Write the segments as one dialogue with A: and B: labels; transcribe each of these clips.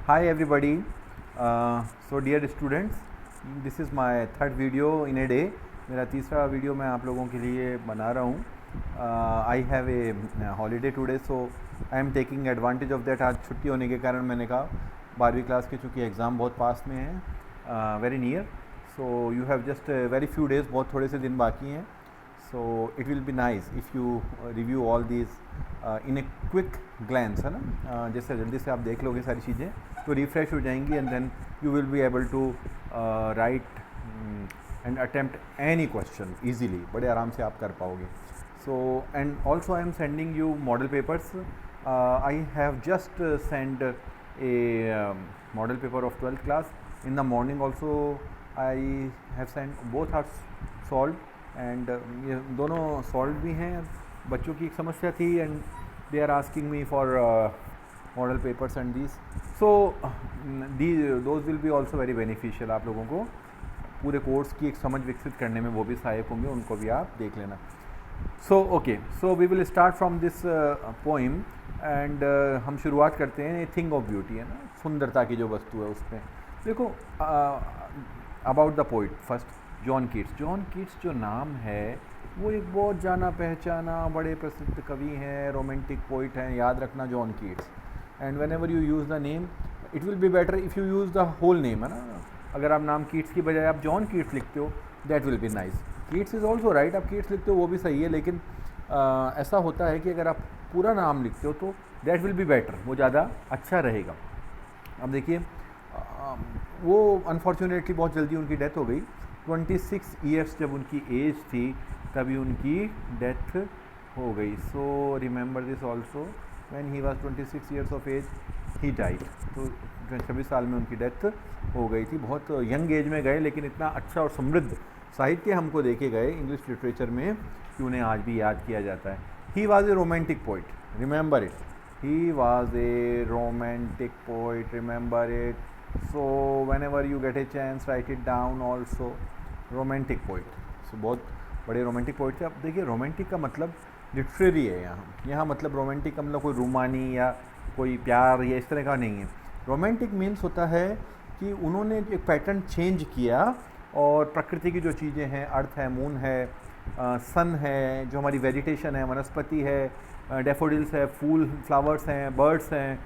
A: Hi everybody. So dear students, this is my third video in a day. मेरा तीसरा video मैं आप लोगों के लिए बना रहा हूँ. I have a holiday today, so I am taking advantage of that. आज छुट्टी होने के कारण मैंने कहा 12वीं क्लास के चूँकि एग्ज़ाम बहुत पास में है, very near, so you have just very few days, बहुत थोड़े से दिन बाकी हैं. So it will be nice if you review all these in a quick glance, है ना. जैसे जल्दी से आप देख लोगे सारी चीज़ें तो रिफ़्रेश हो जाएंगी and then you will be able to write and attempt any question easily. बड़े आराम से आप कर पाओगे. So and also I am sending you model papers. I have just send a model paper of 12th class in the morning. Also I have send, both are solve and ये दोनों solve भी हैं. बच्चों की एक समस्या थी and they are asking me for model papers and these. So those will be also very beneficial. आप लोगों को पूरे कोर्स की एक समझ विकसित करने में वो भी सहायक होंगे, उनको भी आप देख लेना. So okay, so we will start from this poem and हम शुरुआत करते हैं. ए थिंग ऑफ ब्यूटी, है ना, सुंदरता की जो वस्तु है उस पर. देखो, about the poet first, John Keats. John Keats जो नाम है वो एक बहुत जाना पहचाना बड़े प्रसिद्ध कवि हैं, रोमांटिक पोइट हैं. याद रखना John Keats. And whenever you use the name it will be better if you use the whole name, है ना. अगर आप नाम कीट्स की बजाय आप जॉन कीट्स लिखते हो that will be nice. Keats is also right, आप कीट्स लिखते हो वो भी सही है, लेकिन ऐसा होता है कि अगर आप पूरा नाम लिखते हो तो दैट विल बी बेटर, वो ज़्यादा अच्छा रहेगा. अब देखिए, वो अनफॉर्चुनेटली बहुत जल्दी उनकी डेथ हो गई. 26 ईयर्स जब उनकी एज थी तभी उनकी डेथ हो गई. So remember this also, when he was 26 years of age he died. तो 26 साल में उनकी डेथ हो गई थी. बहुत यंग एज में गए, लेकिन इतना अच्छा और समृद्ध साहित्य हमको देके गए इंग्लिश लिटरेचर में कि उन्हें आज भी याद किया जाता है. He was a romantic poet, remember it. He was a romantic poet, remember it. So whenever you get a chance write it down also. Romantic poet, so बहुत बड़े रोमांटिक पोइट थे. अब देखिए, रोमांटिक का मतलब literary है. यहाँ मतलब रोमांटिक का मतलब कोई रूमानी या कोई प्यार या इस तरह का नहीं है. रोमांटिक मीन्स होता है कि उन्होंने एक पैटर्न चेंज किया और प्रकृति की जो चीज़ें हैं, अर्थ है, मून है, सन है, जो हमारी वेजिटेशन है, वनस्पति है, डेफोडिल्स है, फूल फ्लावर्स हैं, बर्ड्स हैं,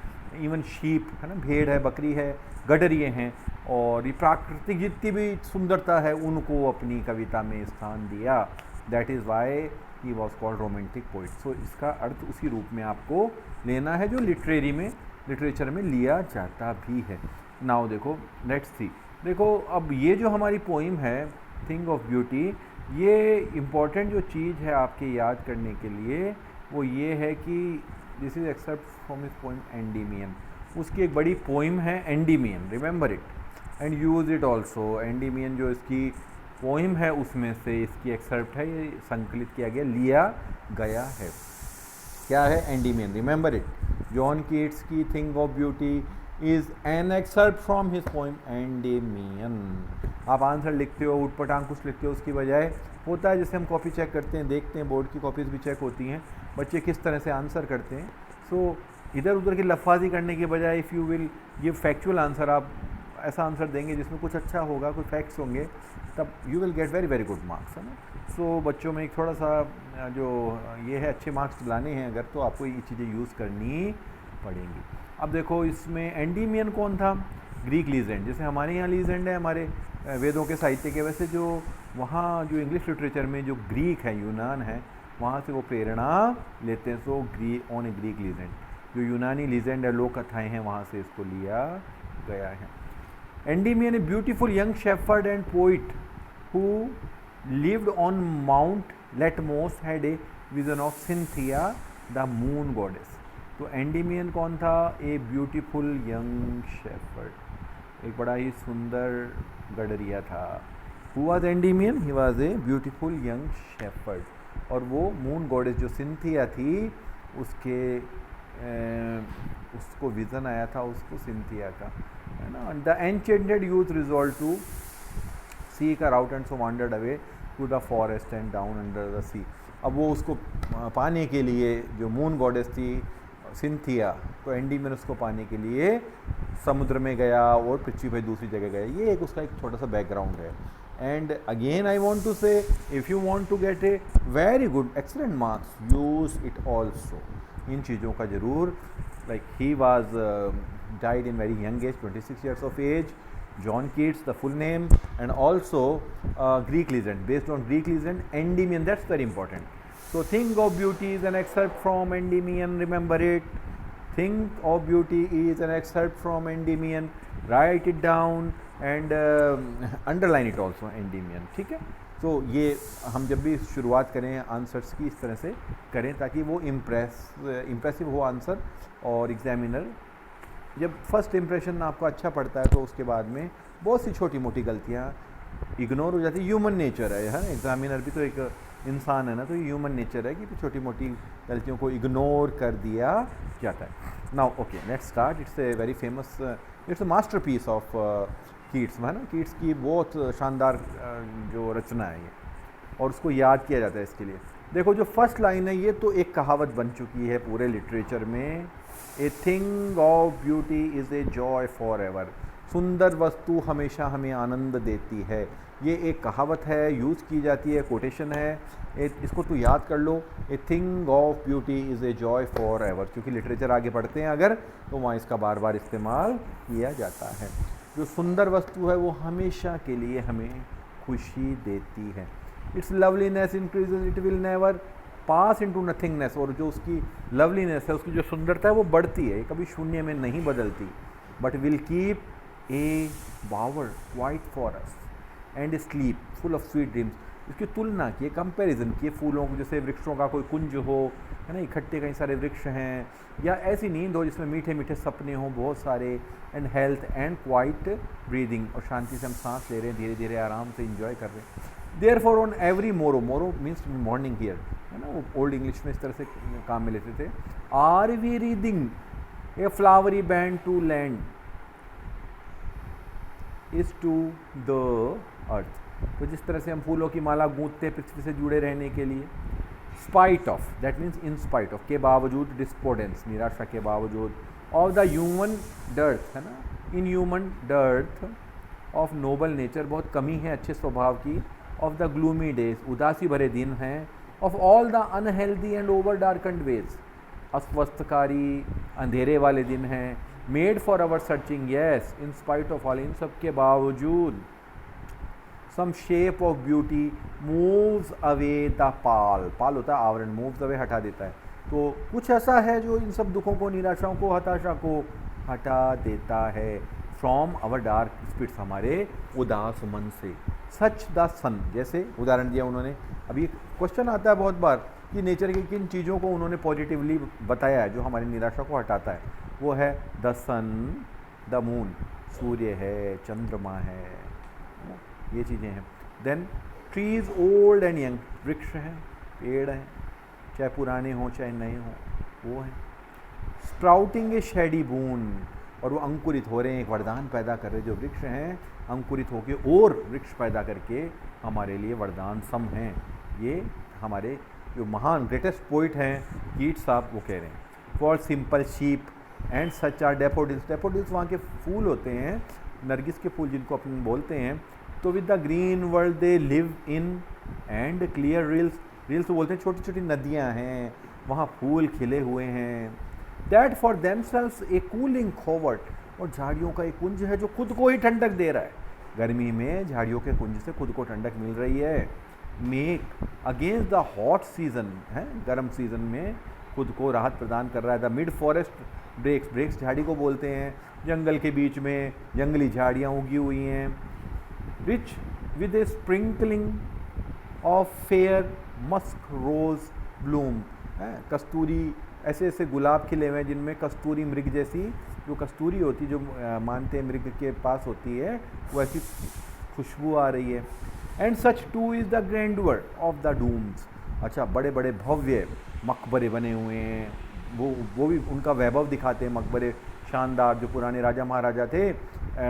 A: इवन शीप, है ना, भेड़ है, बकरी है, गडरिए हैं, और ये प्राकृतिक जितनी भी सुंदरता है उनको अपनी कविता में स्थान दिया. That is why he was called romantic poet. So इसका अर्थ उसी रूप में आपको लेना है जो लिटरेचर में लिया जाता भी है. नाउ देखो, लेट्स सी. देखो, अब ये जो हमारी पोइम है थिंग ऑफ ब्यूटी, ये इम्पॉर्टेंट जो चीज़ है आपके याद करने के लिए वो ये है कि this is except from his poem Endymion. उसकी एक बड़ी पोइम है Endymion, remember it and use it also. Endymion जो इसकी पोइम है उसमें से इसकी एक्सेप्ट है, ये संकलित किया गया, लिया गया है. क्या है Endymion? Remember it. John Keats की thing of beauty is an excerpt from his poem Endymion. आप आंसर लिखते हो, उटपटांग कुछ लिखते हो, उसकी बजाय होता है जैसे हम कॉपी चेक करते हैं, देखते हैं, बोर्ड की कॉपीज़ भी चेक होती हैं, बच्चे किस तरह से आंसर करते हैं. सो इधर उधर की लफाजी करने के बजाय if you will give factual answer, आप ऐसा आंसर देंगे जिसमें कुछ अच्छा होगा, कुछ फैक्ट्स होंगे, तब you will get very very good marks, है ना. सो बच्चों में एक थोड़ा सा जो ये है, अच्छे मार्क्स लाने हैं अगर, तो आपको ये चीज़ें यूज़ करनी पड़ेंगी. अब देखो, इसमें एंडीमियन कौन था? Greek legend. जैसे हमारे यहाँ लीजेंड है हमारे वेदों के साहित्य के, वैसे जो वहाँ जो इंग्लिश लिटरेचर में जो ग्रीक है, यूनान है, वहाँ से वो प्रेरणा लेते हैं. So on A Greek legend, जो यूनानी लीजेंड है, लोक कथाएँ हैं, वहाँ से इसको लिया गया है. Endymion a beautiful young shepherd and poet who lived on Mount Latmos had a vision of Cynthia the moon goddess. तो एंडीमियन कौन था? ए ब्यूटीफुल यंग शेफर्ड, एक बड़ा ही सुंदर गडरिया था. Who was Endymion? He was a beautiful young shepherd. और वो moon goddess जो सिंथिया थी उसको विज़न आया था, उसको सिंथिया का, है ना. The enchanted youth resolve to seek her out and so wandered away to the forest and down under the sea. अब वो उसको पाने के लिए, जो मून गॉडेस थी, सिंथिया, तो एंडीमियन उसको पाने के लिए समुद्र में गया और पृथ्वी पर दूसरी जगह गया। ये एक उसका एक छोटा सा बैकग्राउंड है। And again I want to say, if you want to get a very good excellent marks, use it also. इन चीज़ों का ज़रूर, like he was died in very young age, 26 years of age. John Keats, the full name, and also Greek legend, based on Greek legend, Endymion. That's very important. So, Think of Beauty is an excerpt from Endymion. Remember it. Think of Beauty is an excerpt from Endymion. Write it down and underline it also. Endymion. ठीक है? तो ये हम जब भी शुरुआत करें answers की इस तरह से करें ताकि वो इम्प्रेसिव हो आंसर, और एग्जामिनर जब फर्स्ट इम्प्रेशन आपको अच्छा पड़ता है तो उसके बाद में बहुत सी छोटी मोटी गलतियाँ इग्नोर हो जाती है। ह्यूमन नेचर है ना, एग्जामिनर भी तो एक इंसान है ना, तो ये ह्यूमन नेचर है कि छोटी मोटी गलतियों को इग्नोर कर दिया जाता है। Now okay, let's start. It's a very famous, it's a masterpiece of Keats, है ना। कीट्स की बहुत शानदार जो रचना है ये, और उसको याद किया जाता है इसके लिए। देखो जो फर्स्ट लाइन है ये तो एक कहावत बन चुकी है पूरे लिटरेचर में। ए thing of beauty is a joy for ever. सुंदर वस्तु हमेशा हमें आनंद देती है। ये एक कहावत है, यूज़ की जाती है, कोटेशन है। इसको तू याद कर लो, a thing of beauty is a joy forever, क्योंकि लिटरेचर आगे पढ़ते हैं अगर तो वहाँ इसका बार बार इस्तेमाल किया जाता है। जो सुंदर वस्तु है वो हमेशा के लिए हमें खुशी देती है। It's loveliness increases, it will never pass into nothingness. और जो उसकी लवलीनेस है, उसकी जो सुंदरता है वो बढ़ती है, कभी शून्य में नहीं बदलती। But will keep a bower quiet for us and sleep full of sweet dreams. इसकी तुलना की, कंपैरिजन की फूलों को, जैसे वृक्षों का कोई कुंज हो, है ना, इकट्ठे कई सारे वृक्ष हैं, या ऐसी नींद हो जिसमें मीठे मीठे सपने हों बहुत सारे, and health and quite breathing, और शांति से हम सांस ले रहे हैं, धीरे धीरे आराम से इंजॉय कर रहे हैं। देयर फॉर ऑन एवरी मोरो, मोरो मीन्स मॉर्निंग हियर, है ना, वो ओल्ड इंग्लिश में इस तरह से काम में लेते थे। Are we reading a flowery band to land is to the earth. तो जिस तरह से हम फूलों की माला गूंथते हैं पृथ्वी से जुड़े रहने के लिए। Spite of, that means in spite of, के बावजूद, डिस्पोर्डेंस, निराशा के बावजूद, ऑफ द ह्यूमन डर्थ, है ना, in human dearth of noble nature, बहुत कमी है अच्छे स्वभाव की, ऑफ द ग्लूमी डेज, उदासी भरे दिन हैं, of all the unhealthy and over darkened ways, अस्वस्थकारी अंधेरे वाले दिन हैं, made for our searching, yes, in spite of all, इन सब के बावजूद, some shape of beauty moves away the pall, pall होता है आवरण, मूव्स अवे हटा देता है। तो कुछ ऐसा है जो इन सब दुखों को, निराशाओं को, हताशा को हटा देता है। फ्रॉम आवर डार्क स्पिरिट्स, हमारे उदास मन से। सच द सन, जैसे उदाहरण दिया उन्होंने। अभी क्वेश्चन आता है बहुत बार कि नेचर की किन चीज़ों को उन्होंने पॉजिटिवली बताया है जो हमारी निराशा को हटाता है। वो है द सन, द मून, सूर्य है, चंद्रमा है, ये चीज़ें हैं। Then trees old and young, वृक्ष हैं, पेड़ हैं, चाहे पुराने हों चाहे नए हों, वो हैं। स्प्राउटिंग ए शेडी बून, और वो अंकुरित हो रहे हैं, एक वरदान पैदा कर रहे हैं। जो वृक्ष हैं अंकुरित होकर और वृक्ष पैदा करके हमारे लिए वरदान सम हैं। ये हमारे जो महान ग्रेटेस्ट पोइट हैं कीट्स साहब, वो कह रहे हैं। For simple sheep and such are daffodils, daffodils वहाँ के फूल होते हैं, नरगिस के फूल जिनको अपन बोलते हैं। तो with the green world they live in and clear rills, reels तो बोलते हैं छोटी छोटी नदियाँ हैं, वहाँ फूल खिले हुए हैं। That for themselves a cooling covert, और झाड़ियों का एक कुंज है जो खुद को ही ठंडक दे रहा है। गर्मी में झाड़ियों के कुंज से खुद को ठंडक मिल रही है। Make against the hot season, है गर्म सीजन में खुद को राहत प्रदान कर रहा है। The mid forest brakes, brakes झाड़ी को बोलते हैं, जंगल के बीच में जंगली झाड़ियाँ उगी हुई हैं। Rich with a sprinkling of fair musk rose bloom, कस्तूरी, ऐसे ऐसे गुलाब खिले हुए हैं जिनमें कस्तूरी मृग जैसी, जो कस्तूरी होती जो मानते हैं मृग के पास होती है, वो ऐसी खुशबू आ रही है। And such too is the grandeur of the dooms, अच्छा बड़े बड़े भव्य मकबरे बने हुए हैं, वो भी उनका वैभव दिखाते हैं। मकबरे शानदार, जो पुराने राजा महाराजा थे,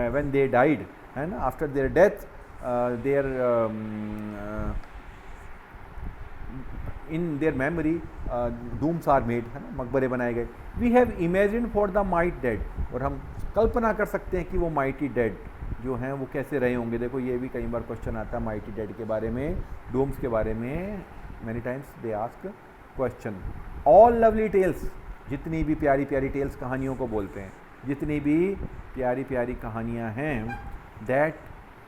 A: व्हेन दे डाइड, है ना, after their death, there in their memory dooms are made, है ना, मकबरे बनाए गए। We have imagine for the might dead, और हम कल्पना कर सकते हैं कि वो माइटी डेड जो हैं वो कैसे रहे होंगे। देखो ये भी कई बार क्वेश्चन आता है माइटी डेड के बारे में, डूम्स के बारे में, many times they ask question. All lovely tales, जितनी भी प्यारी प्यारी टेल्स, कहानियों को बोलते हैं, जितनी भी प्यारी प्यारी कहानियाँ हैं, दैट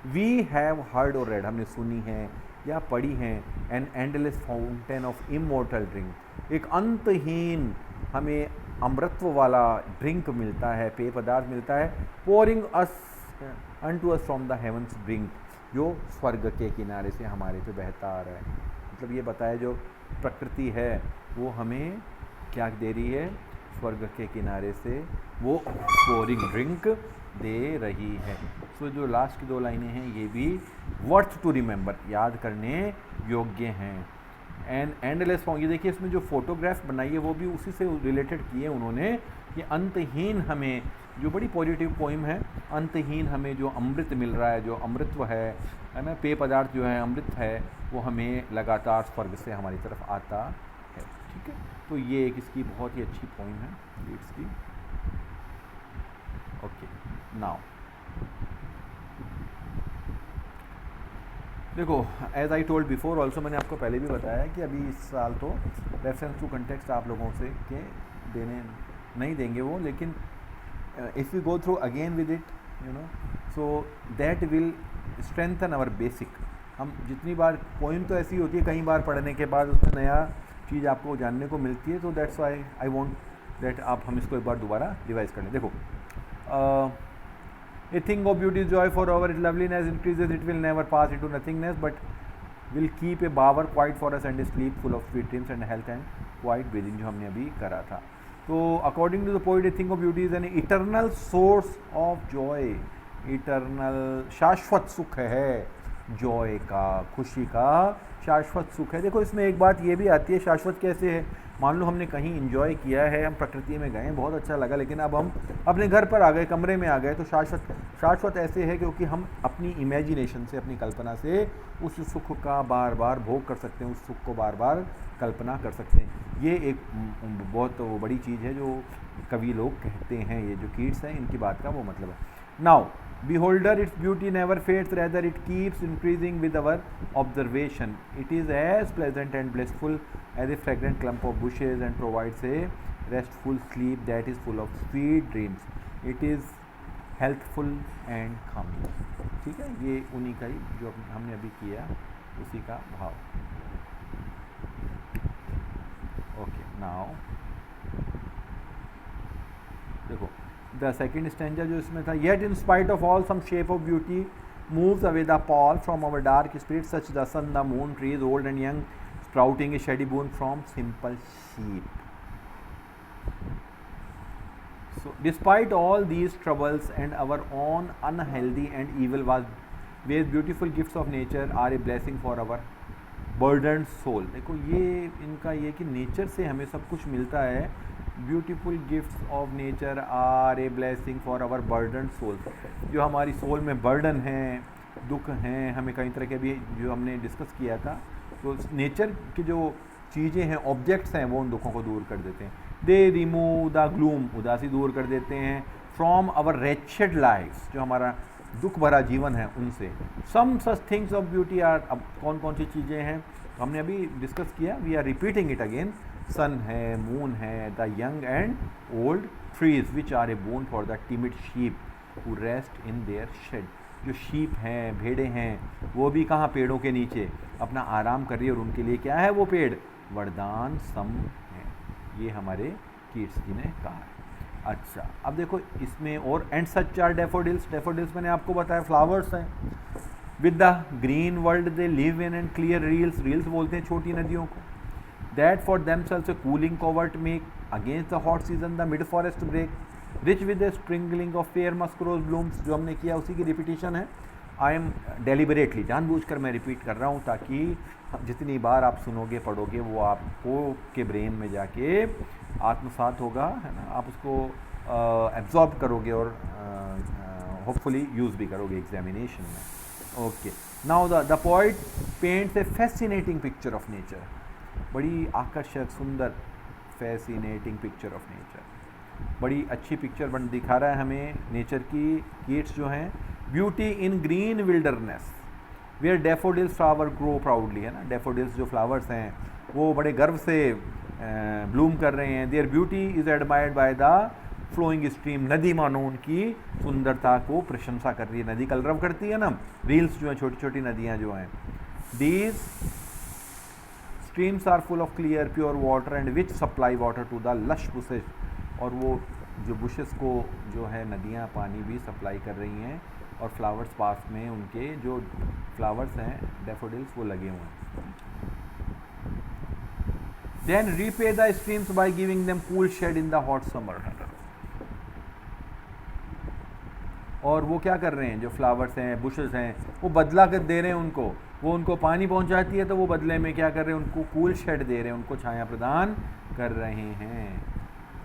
A: वी हैव हर्ड और रेड, हमने सुनी हैं या पढ़ी हैं, N endless fountain of immortal drink, एक अंतहीन हमें अमृतत्व वाला ड्रिंक मिलता है, पेय पदार्थ मिलता है, pouring us unto us from the heavens drink, जो स्वर्ग के किनारे से हमारे पे बहता आ रहा है। मतलब ये बताया जो प्रकृति है वो हमें क्या दे रही है, स्वर्ग के किनारे से वो पोरिंग ड्रिंक दे रही है। सो जो लास्ट की 2 लाइनें हैं ये भी वर्थ टू रिमेंबर, याद करने योग्य हैं। एंड एंडलेस फॉर्म, ये देखिए इसमें जो फोटोग्राफ बनाई है वो भी उसी से रिलेटेड किए उन्होंने, कि अंतहीन हमें, जो बड़ी पॉजिटिव पोइम है, अंतहीन हमें जो अमृत मिल रहा है, जो अमृतत्व है ना, पेय पदार्थ जो है अमृत है, वो हमें लगातार स्वर्ग से हमारी तरफ आता है। ठीक है, तो ये एक इसकी बहुत ही अच्छी पोइम है लीड्स की। ओके, नाउ देखो, as I told before also, मैंने आपको पहले भी बताया कि अभी इस साल तो रेफरेंस टू कंटेक्स्ट आप लोगों से के देने नहीं देंगे वो, लेकिन if you go through again with it, you know, so that will strengthen our basic. हम जितनी बार, पोइम तो ऐसी होती है कई बार पढ़ने के बाद उसमें नया चीज़ आपको जानने को मिलती है, तो that's why I want that आप हम इसको एक बार दोबारा रिवाइज कर लें। देखो, A thing of beauty is joy forever, its loveliness increases, it will never pass into nothingness, but will keep a bower quiet for us and a sleep full of sweet dreams and health and quiet breathing, जो हमने अभी करा था। तो according to the poet, a thing of beauty is an eternal source of joy, eternal शाश्वत सुख है, Joy का, खुशी का शाश्वत सुख है। देखो इसमें एक बात ये भी आती है, शाश्वत कैसे है, मान लो हमने कहीं इंजॉय किया है, हम प्रकृति में गए, बहुत अच्छा लगा, लेकिन अब हम अपने घर पर आ गए, कमरे में आ गए, तो शाश्वत ऐसे है क्योंकि हम अपनी इमेजिनेशन से, अपनी कल्पना से उस सुख का बार बार भोग कर सकते हैं, उस सुख को बार बार कल्पना कर सकते हैं। ये एक बहुत बड़ी चीज़ है जो कवि लोग कहते हैं, ये जो कीट्स हैं इनकी बात का वो मतलब है। Now beholder, its beauty never fades, rather it keeps increasing with our observation. It is as pleasant and blissful as a fragrant clump of bushes and provides a restful sleep that is full of sweet dreams. It is healthful and calming. ठीक है, ये उन्हीं का ही जो हमने अभी किया उसी का भाव। ओके, नाउ देखो द सेकेंड स्टैंजा जो इसमें था, yet in spite of all some shape of beauty moves away the pall from our dark spirit, such the sun the moon trees old and young sprouting a shady boon from simple sheep. So despite all these troubles and our own unhealthy and evil ways, beautiful gifts of nature are a blessing for our burdened soul. देखो ये इनका ये कि nature से हमें सब कुछ मिलता है, beautiful gifts of nature are a blessing for our burden soul. जो हमारी सोल में बर्डन हैं, दुख हैं, हमें कई तरह के भी जो हमने डिस्कस किया था, तो नेचर की जो चीज़ें हैं, ऑब्जेक्ट्स हैं, वो उन दुखों को दूर कर देते हैं। दे रिमूव द ग्लूम, उदासी दूर कर देते हैं, फ्रॉम आवर रेचेड लाइफ्स, जो हमारा दुख भरा जीवन है उनसे। Some such things of beauty are, अब कौन कौन सी चीज़ें हैं हमने अभी डिस्कस किया, we are repeating it again. Sun है, मून है, the young and old trees which are a boon for the timid sheep who rest in their shade. जो शीप हैं, भेड़ें हैं, वो भी कहाँ, पेड़ों के नीचे अपना आराम कर रही है, और उनके लिए क्या है वो पेड़, वरदान सम है। ये हमारे कीट्स जी ने कहा है। अच्छा, अब देखो इसमें और, and such are daffodils, daffodils मैंने आपको बताया फ्लावर्स हैं। With the green world they live in and clear rills, rills बोलते हैं छोटी नदियों को। That for themselves a cooling covert make against the hot season the mid forest brake, rich with a sprinkling of fair musk rose blooms. जो हमने किया उसी की रिपीटिशन है। आई एम डेलिबरेटली, जानबूझकर मैं रिपीट कर रहा हूँ, ताकि जितनी बार आप सुनोगे पढ़ोगे वो आपको के ब्रेन में जाके आत्मसात होगा, है ना, आप उसको एब्जॉर्ब करोगे और होपफुली यूज़ भी करोगे एग्जामिनेशन में। Okay, now the poet paints A fascinating picture of nature. बड़ी आकर्षक सुंदर फैसिनेटिंग पिक्चर ऑफ नेचर, बड़ी अच्छी पिक्चर बन दिखा रहा है हमें नेचर की। कीट्स जो हैं, beauty in green wilderness where daffodils flower grow proudly, है ना, डैफोडिल्स जो फ्लावर्स हैं वो बड़े गर्व से ब्लूम कर रहे हैं। There beauty is admired by the flowing stream, नदी मानो उनकी सुंदरता को प्रशंसा कर रही है। नदी कलरव करती है ना, रील्स जो हैं, छोटी छोटी नदियाँ जो हैं। These streams are full of clear pure water and which supply water to the lush bushes, और वो जो बुशेस को जो है नदियाँ पानी भी सप्लाई कर रही हैं, और फ्लावर्स पास में उनके जो फ्लावर्स हैं डैफोडिल्स वो लगे हुए हैं। Then repay the streams by giving them cool shade in the hot summer, और वो क्या कर रहे हैं, जो फ्लावर्स हैं बुशेस हैं वो बदला कर दे रहे हैं उनको, वो उनको पानी पहुंचाती है तो वो बदले में क्या कर रहे हैं, उनको कूल शेड दे रहे हैं, उनको छाया प्रदान कर रहे हैं।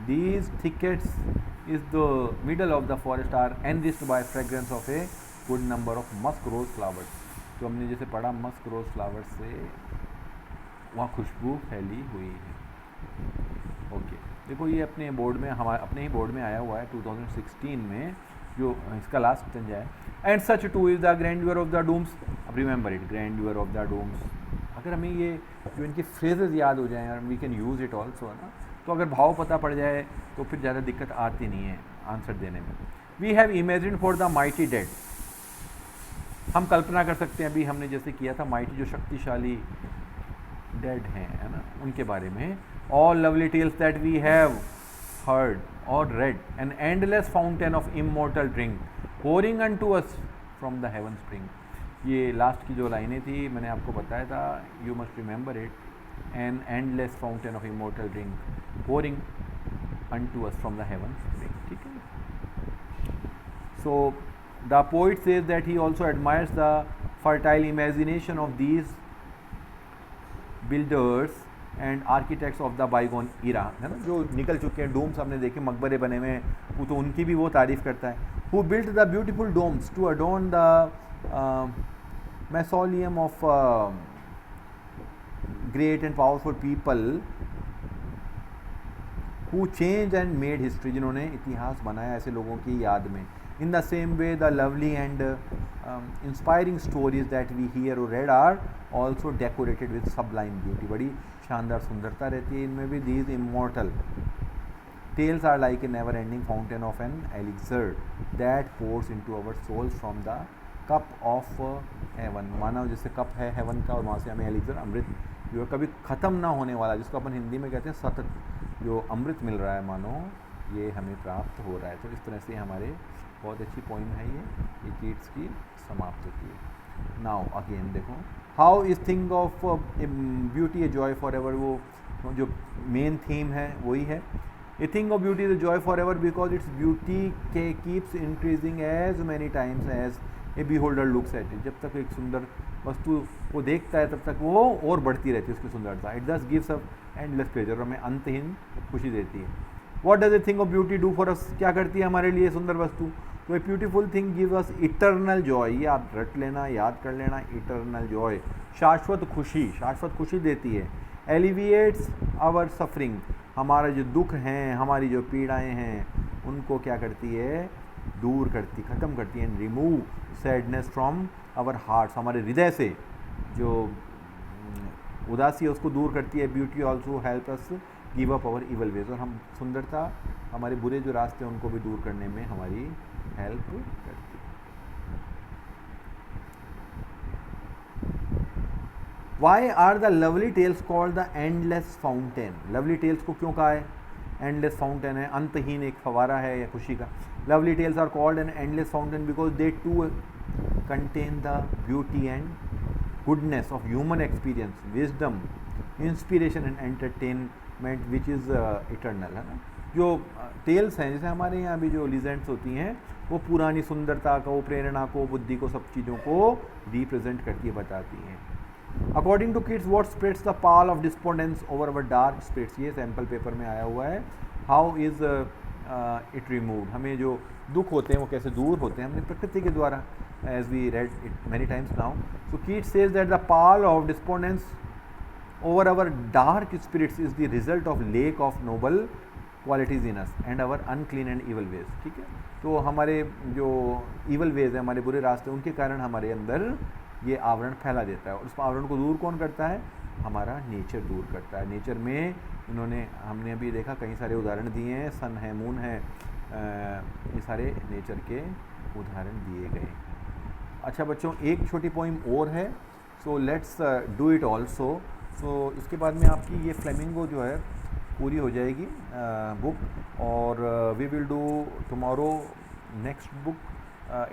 A: These thickets is the middle of the forest are enriched by fragrance of a good number of musk rose flowers, तो हमने जैसे पढ़ा मस्क रोज फ्लावर्स से वहाँ खुशबू फैली हुई है। ओके, देखो ये अपने बोर्ड में, हमारे अपने ही बोर्ड में आया हुआ है 2016 में, जो इसका लास्ट स्टेंजा है। And such too is the grandeur of the dooms, अब remember it, grandeur of the dooms. अगर हमें ये जो इनके फ्रेजेस याद हो जाएं और we can use it also, है ना, तो अगर भाव पता पड़ जाए तो फिर ज़्यादा दिक्कत आती नहीं है आंसर देने में। We have imagine for the mighty dead, हम कल्पना कर सकते हैं, अभी हमने जैसे किया था माइटी जो शक्तिशाली डेड हैं, है ना, उनके बारे में। All lovely tales that we have heard or read, an endless fountain of immortal drink pouring unto us from the heaven spring। ये लास्ट की जो लाइनें थी मैंने आपको बताया था, you must remember it, an endless fountain of immortal drink pouring unto us from the heaven spring, ठीक है। So the poet says that he also admires the fertile imagination of these builders and architects of the bygone era, है ना, जो निकल चुके हैं। डोम्स हमने देखे, मकबरे बने हुए हैं, वो तो उनकी भी वो तारीफ़ करता है। Who built the beautiful domes to adorn the mausoleum of great and powerful people who change and made history, जिन्होंने इतिहास बनाया ऐसे लोगों की याद में। In the same way the lovely and inspiring stories that we hear or read are also decorated with sublime beauty, बड़ी शानदार सुंदरता रहती है इनमें भी। These immortal tales are like a never ending fountain of an elixir that pours into our souls from the cup of heaven, मानो जैसे cup है हेवन का और वहाँ से हमें एलिक्सर अमृत जो है कभी ख़त्म ना होने वाला, जिसको अपन हिंदी में कहते हैं सतत, जो अमृत मिल रहा है मानो ये हमें प्राप्त हो रहा है। तो इस तरह से हमारे बहुत अच्छी पोइम है ये कीट्स की समाप्त होती है। नाउ अगेन देखो, how is thing of beauty a joy forever, वो जो मेन थीम है वही है। A thing of beauty is a joy forever because its beauty के keeps increasing as many times as a beholder looks at it, जब तक एक सुंदर वस्तु को देखता है तब तक वो और बढ़ती रहती है उसकी सुंदरता। इट दस गिव्स अ एंडलेस प्लेजर, हमें अंतहीन खुशी देती है। What does a thing of beauty do for us, क्या करती है हमारे लिए सुंदर वस्तु, तो a beautiful thing give us eternal Joy, ये आप रट लेना, याद कर लेना, इटर्नल जॉय, शाश्वत खुशी देती है। एलिविएट्स आवर सफरिंग, हमारा जो दुख हैं, हमारी जो पीड़ाएं हैं उनको क्या करती है, दूर करती, ख़त्म करती है। Remove sadness from our hearts, हमारे हृदय से जो उदासी है उसको दूर करती है। Beauty also help us give up our evil ways, और हम सुंदरता हमारे बुरे जो रास्ते हैं उनको भी दूर करने में हमारी हेल्प करती है। Why are the lovely tales called the endless fountain, lovely tales को क्यों कहा है एंडलेस फाउंटेन है, अंतहीन एक फवारा है या खुशी का। Lovely tales are called an endless fountain because they too contain the beauty and goodness of human experience, wisdom, inspiration and entertainment which is eternal, है ना। जो टेल्स हैं, जैसे हमारे यहाँ भी जो लीजेंड्स होती हैं, वो पुरानी सुंदरता को, प्रेरणा को, बुद्धि को, सब चीज़ों को रिप्रेजेंट करती है, बताती हैं। According to Keats what spreads the pall of despondence over our dark spirits, ये सैम्पल पेपर में आया हुआ है। हाउ इज़ इट रिमूव्ड, हमें जो दुख होते हैं वो कैसे दूर होते हैं, हमने प्रकृति के द्वारा, as we read it many times now. So Keats says that the pall of despondence over our dark spirits is the result of lack of noble qualities in us and our unclean and evil ways. ठीक है, तो हमारे जो evil veg है, हमारे बुरे रास्ते, उनके कारण हमारे अंदर ये आवरण फैला देता है। और उस आवरण को दूर कौन करता है? हमारा नेचर दूर करता है। नेचर में हमने अभी देखा कई सारे उदाहरण दिए हैं, सन है, मून है, ये सारे नेचर के उदाहरण दिए गए। अच्छा बच्चों, एक छोटी पोइम और है, so let's do it also. So इसके बाद में आपकी ये फ्लेमिंगो जो है पूरी हो जाएगी बुक, और we will do tomorrow next book.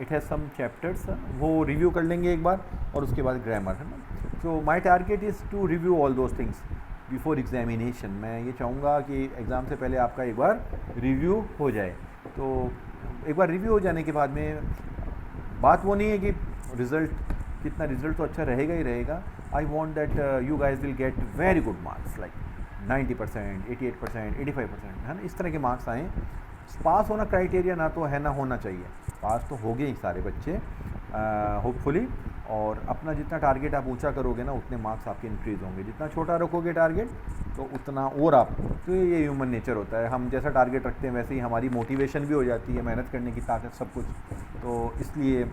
A: It has some chapters, वो रिव्यू कर लेंगे एक बार, और उसके बाद ग्रामर, है ना। So my target is to review all those things before examination. मैं ये चाहूँगा कि एग्ज़ाम से पहले आपका एक बार रिव्यू हो जाए। तो एक बार रिव्यू हो जाने के बाद में बात वो नहीं है कि रिज़ल्ट कितना, रिज़ल्ट तो अच्छा रहेगा ही रहेगा। I want that you guys will get very good marks, like 90%, 88%, 85%, है ना, इस तरह के मार्क्स आएँ। पास होना क्राइटेरिया ना तो है, ना होना चाहिए, पास तो हो गए ही सारे बच्चे होपफुली। और अपना जितना टारगेट आप ऊंचा करोगे ना, उतने मार्क्स आपके इंक्रीज़ होंगे। जितना छोटा रखोगे टारगेट, तो उतना और आप, तो ये ह्यूमन नेचर होता है, हम जैसा टारगेट रखते हैं वैसे ही हमारी मोटिवेशन भी हो जाती है, मेहनत करने की ताकत, सब कुछ। तो इसलिए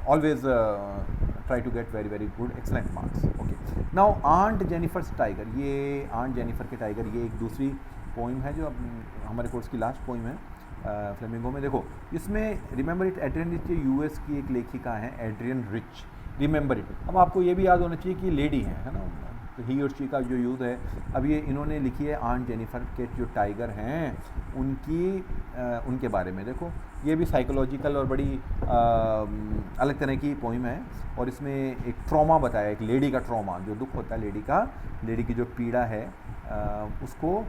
A: always try to get very very good excellent marks. Okay, now aunt Jennifer's tiger, ये आंट जेनिफर के टाइगर, ये एक दूसरी पोइम है जो हमारे कोर्स की लास्ट पोइम है फ्लेमिंगो में। देखो इसमें remember it, Adrienne Rich US की एक लेखिका है, एड्रियन रिच, रिमेंबर इट। अब आपको ये भी याद होना चाहिए कि लेडी है ना, तो ही और शी का जो यूज़ है। अब ये इन्होंने लिखी है आंट जेनिफर के जो टाइगर हैं उनके बारे में। देखो ये भी साइकोलॉजिकल और बड़ी अलग तरह की पोइम है, और इसमें एक ट्रॉमा बताया, एक लेडी का ट्रॉमा, जो दुख होता है लेडी की जो पीड़ा है उसको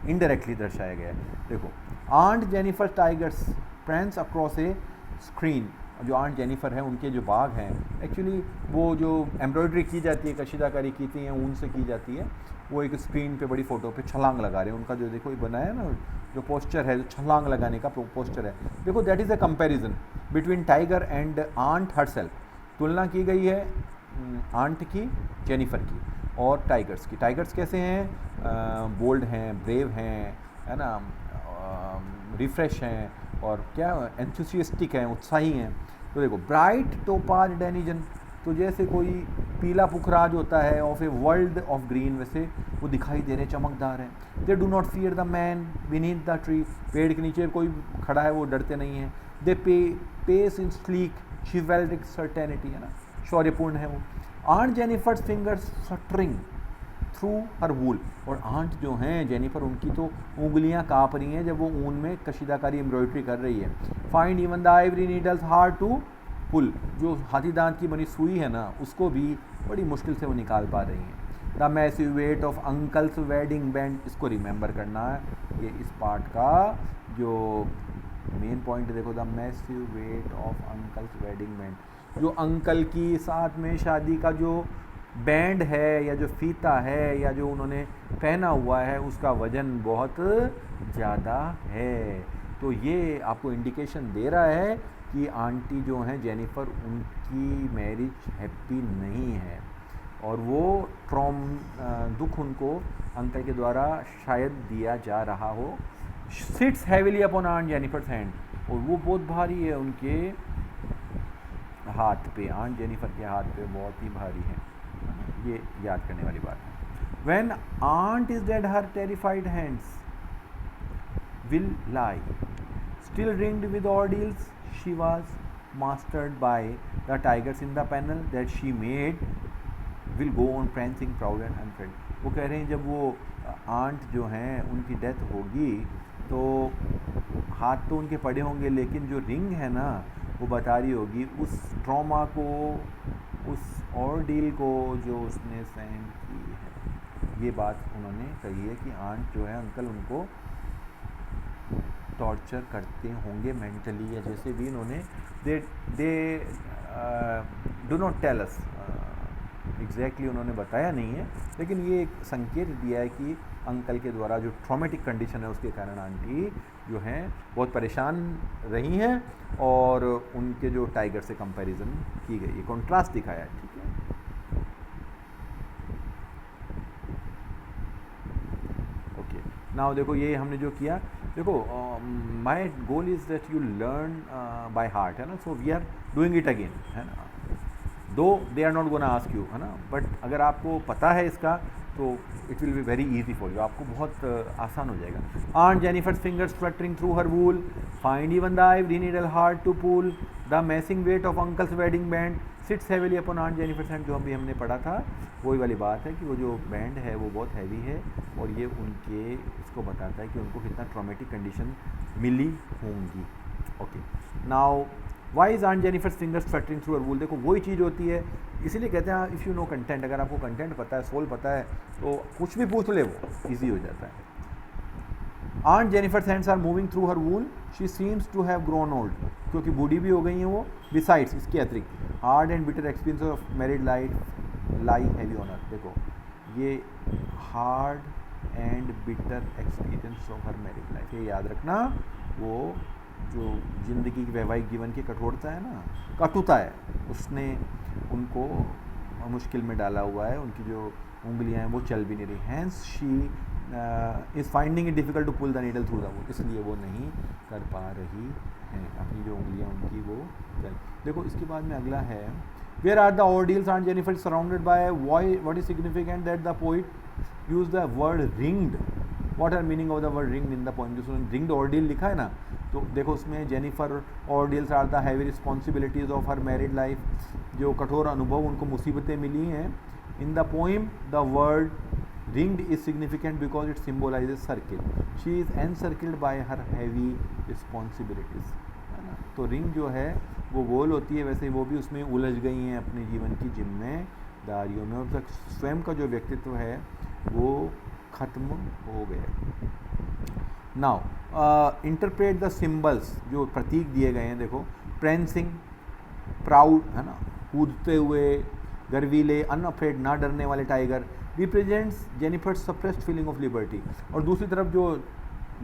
A: इनडायरेक्टली दर्शाया गया है। देखो, aunt Jennifer tigers prance across a screen. जो आंट जेनिफर है, उनके जो बाग हैं, एक्चुअली वो जो एम्ब्रॉयडरी की जाती है, कशीदाकारी की है, ऊन से की जाती है, वो एक स्क्रीन पे बड़ी फ़ोटो पे छलांग लगा रहे हैं। उनका जो देखो ये बनाया ना, जो पोस्चर है, जो छलांग लगाने का पोस्चर है, देखो that is a comparison between tiger and aunt herself. तुलना की गई है आंट की, जेनिफर की, और टाइगर्स की। टाइगर्स कैसे हैं? बोल्ड हैं, ब्रेव हैं, है ना, रिफ्रेश हैं, और क्या एंथुसियास्टिक हैं, उत्साही हैं। तो देखो, ब्राइट टोपाज डेनिजन, तो जैसे कोई पीला पुखराज होता है of a world of green, वैसे वो दिखाई दे रहे, चमकदार हैं। दे do not fear the man beneath the tree, पेड़ के नीचे कोई खड़ा है वो डरते नहीं हैं। They pace in sleek chivalric certainty, है ना, शौर्यपूर्ण है वो। Aunt Jennifer's fingers fluttering through her wool, और आंट जो हैं जेनिफर, उनकी तो उंगलियां काँप रही हैं जब वो ऊन में कशीदाकारी एम्ब्रॉयडरी कर रही है। Find even the ivory needles hard to pull, जो हाथी दांत की बनी सुई है ना, उसको भी बड़ी मुश्किल से वो निकाल पा रही हैं। The massive weight of uncle's wedding band, इसको रिमेंबर करना है, ये इस पार्ट का जो मेन पॉइंट देखो, the massive weight of uncle's wedding band, जो अंकल की साथ में शादी का जो बैंड है, या जो फीता है, या जो उन्होंने पहना हुआ है, उसका वज़न बहुत ज़्यादा है। तो ये आपको इंडिकेशन दे रहा है कि आंटी जो हैं जेनिफर, उनकी मैरिज हैप्पी नहीं है, और वो दुख उनको अंकल के द्वारा शायद दिया जा रहा हो। Sits heavily upon aunt Jennifer's hand, और वो बहुत भारी है उनके हाथ पे, आंट जेनिफर के हाथ पे बहुत ही भारी है। ये याद करने वाली बात है। When aunt is dead, her terrified hands will lie, still ringed with ordeals she was mastered by. The tigers in the panel that she made will go on prancing proud and unfed. वो कह रहे हैं जब वो aunt जो हैं उनकी death होगी, तो हाथ तो उनके पड़े होंगे, लेकिन जो रिंग है ना, वो बता रही होगी उस ट्रॉमा को, उस ऑर्डील को जो उसने सहन की है। ये बात उन्होंने कही है कि आंट जो है, अंकल उनको टॉर्चर करते होंगे मेंटली, या जैसे भी इन्होंने they do not tell us exactly, उन्होंने बताया नहीं है, लेकिन ये एक संकेत दिया है कि अंकल के द्वारा जो ट्रॉमेटिक कंडीशन है उसके कारण आंटी जो हैं बहुत परेशान रही हैं, और उनके जो टाइगर से कंपैरिजन की गई है, कॉन्ट्रास्ट दिखाया है। ठीक है, नाउ देखो ये हमने जो किया, देखो my goal is that you learn by heart, है ना, so we are doing it again, है ना, though they are not gonna ask you, है ना, बट अगर आपको पता है इसका तो it will be very easy for you, आपको बहुत आसान हो जाएगा। Aunt Jennifer's fingers fluttering through her wool, find even the ivory needle hard to pull, the massive weight of uncle's wedding band sits heavily upon aunt Jennifer's hand, जो अभी हमने पढ़ा था वही वाली बात है कि वो जो बैंड है वो बहुत हैवी है और ये उनके इसको बताता है कि उनको कितना ट्रॉमेटिक कंडीशन मिली होंगी। Okay, now why is aunt Jennifer's fingers fluttering through her wool, देखो वही चीज़ होती है, इसीलिए कहते हैं इफ़ यू नो कंटेंट, अगर आपको कंटेंट पता है, सोल पता है, तो कुछ भी पूछ ले वो ईजी हो जाता है। Aunt Jennifer's hands are moving through her wool, she seems to have grown old, क्योंकि बूढ़ी भी हो गई हैं वो, बिसाइड्स इसके अतिरिक्त hard and bitter experience of married life lie heavy on her, देखो ये hard and bitter experience of her married life, ये याद रखना, वो जो ज़िंदगी की वैवाहिक जीवन की कठोरता है ना, कटुता है, उसने उनको मुश्किल में डाला हुआ है, उनकी जो उंगलियां हैं वो चल भी नहीं रही, hence she is finding it difficult to pull the needle through the wool, इसलिए वो नहीं कर पा रही हैं अपनी जो उंगलियां उनकी वो चल। देखो इसके बाद में अगला है, where are the ordeals aunt Jennifer surrounded by why, what is significant that the poet use the word ringed, what are meaning of the word ringed in the poem, जो रिंग्ड ऑर्डियल लिखा है ना, तो देखो उसमें Jennifer ordeals are the heavy responsibilities of her married life, जो कठोर अनुभव उनको मुसीबतें मिली हैं। In the poem the word ringed is significant because it symbolizes circle, she is encircled by her heavy responsibilities, है ना, तो रिंग जो है वो गोल होती है, वैसे वो भी उसमें उलझ गई हैं अपने जीवन की जिम्मेदारियों में, और स्वयं का जो व्यक्तित्व है वो खत्म हो गया। नाउ इंटरप्रेट द सिम्बल्स, जो प्रतीक दिए गए हैं, देखो प्रेंसिंग प्राउड, है ना, कूदते हुए, गर्वीले, अनअफ्रेड, ना डरने वाले tiger, represents Jennifer suppressed feeling of liberty, और दूसरी तरफ जो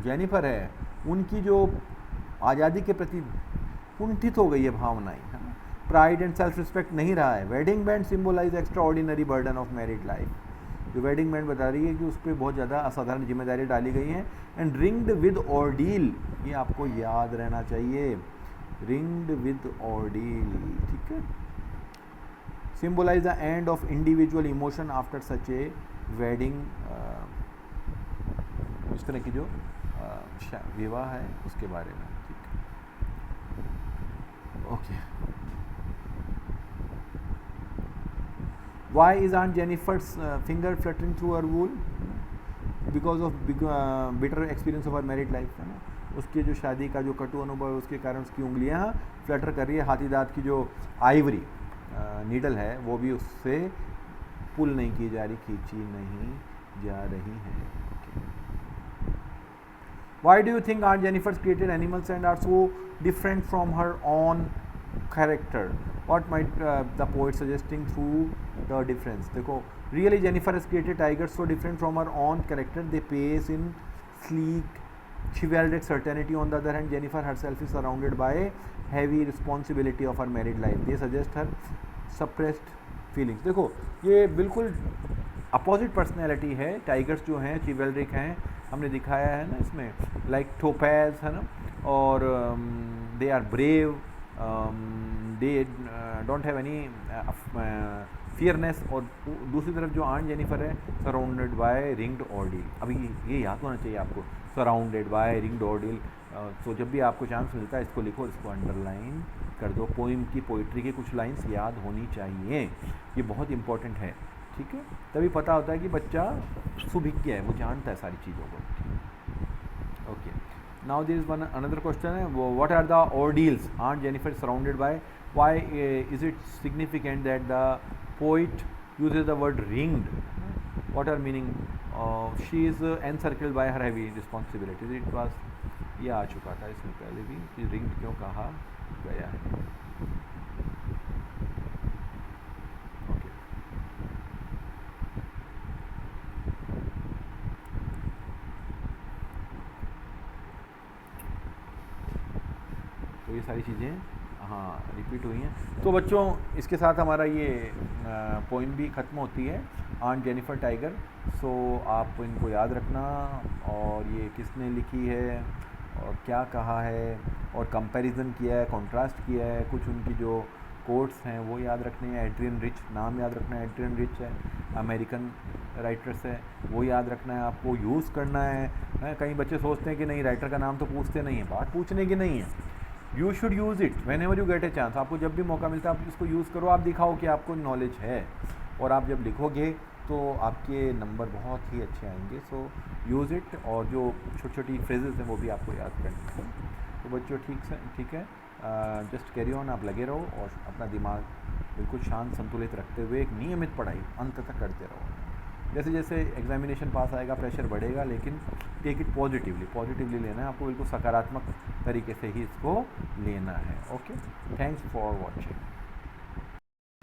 A: जेनिफर है उनकी जो आज़ादी के प्रति कुंठित हो गई है भावनाएं, है ना, प्राइड एंड सेल्फ रिस्पेक्ट नहीं रहा है। Wedding band symbolise extra ordinary burden of married life, जो वेडिंग बैंड बता रही है कि उस पर बहुत ज़्यादा असाधारण जिम्मेदारी डाली गई हैं। एंड रिंग्ड विद ऑर्डील, ये आपको याद रहना चाहिए, रिंग्ड विद ऑर्डील, ठीक है, symbolize the end of individual emotion after such a wedding, इस तरह की जो विवाह है उसके बारे में, ठीक है, okay. Why is Aunt Jennifer's finger fluttering through her wool? Because of bitter experience of her married life, है ना, उसके जो शादी का जो कटु अनुभव है उसके कारण उसकी उंगलियां फ्लटर कर रही है, हाथी दांत की जो आइवरी नीडल है वो भी उससे पुल नहीं की जा रही, खींची नहीं जा रही है। Why do you think aunt Jennifer's created animals and are so different from her own character, what might the poet suggesting through the difference, देखो really Jennifer has created tigers so different from her own character, they pace in sleek chivalric certainty, on the other hand Jennifer herself is surrounded by heavy responsibility of her married life, they suggest her suppressed feelings। देखो ये बिल्कुल opposite personality है, tigers जो हैं चिवलरिक हैं, हमने दिखाया है ना इसमें, लाइक टोपैज, है ना, और they are brave, they don't have any fearness, और दूसरी तरफ जो आंट जेनिफर है सराउंडेड बाय रिंग्ड ऑर्डिल। अभी ये याद होना चाहिए आपको, सराउंडेड बाय रिंग्ड ऑर्डिल, तो जब भी आपको चांस मिलता है इसको लिखो, इसको अंडरलाइन कर दो, पोइम की पोइट्री की कुछ लाइंस याद होनी चाहिए, ये बहुत इंपॉर्टेंट है, ठीक है, तभी पता होता है कि बच्चा सुभिज्ञ है, वो जानता है सारी चीज़ों को। Okay, now there is one another question है, what are the ordeals aunt Jennifer surrounded by, why is it significant that the poet uses the word ringed, what are meaning, she is encircled by her heavy responsibilities, it was, ये आ चुका था इसमें पहले भी कि ring क्यों कहा गया है। ओके, तो ये सारी चीज़ें हाँ रिपीट हुई हैं। तो बच्चों इसके साथ हमारा ये पोइम भी ख़त्म होती है, आंट जेनिफर टाइगर। सो आप इनको याद रखना, और ये किसने लिखी है और क्या कहा है और कंपैरिजन किया है, कंट्रास्ट किया है, कुछ उनकी जो कोट्स हैं वो याद रखने हैं। एड्रियन रिच नाम याद रखना है, एड्रियन रिच है, अमेरिकन राइटर्स है, वो याद रखना है आपको, यूज़ करना है। कई बच्चे सोचते हैं कि नहीं राइटर का नाम तो पूछते नहीं है, बात पूछने की नहीं है। You should use it when ever you get a chance. आपको जब भी मौका मिलता है आप इसको यूज़ करो, आप दिखाओ कि आपको नॉलेज है, और आप जब लिखोगे तो आपके नंबर बहुत ही अच्छे आएंगे। सो यूज़ इट, और जो छोटी छोटी फ्रेजेस हैं वो भी आपको याद करनी है। तो बच्चों ठीक है, जस्ट कैरी ऑन, आप लगे रहो और अपना दिमाग बिल्कुल शांत संतुलित रखते हुए एक नियमित पढ़ाई अंत तक करते रहो। जैसे जैसे एग्जामिनेशन पास आएगा प्रेशर बढ़ेगा, लेकिन टेक इट पॉजिटिवली लेना है आपको, बिल्कुल सकारात्मक तरीके से ही इसको लेना है। Okay, thanks for watching.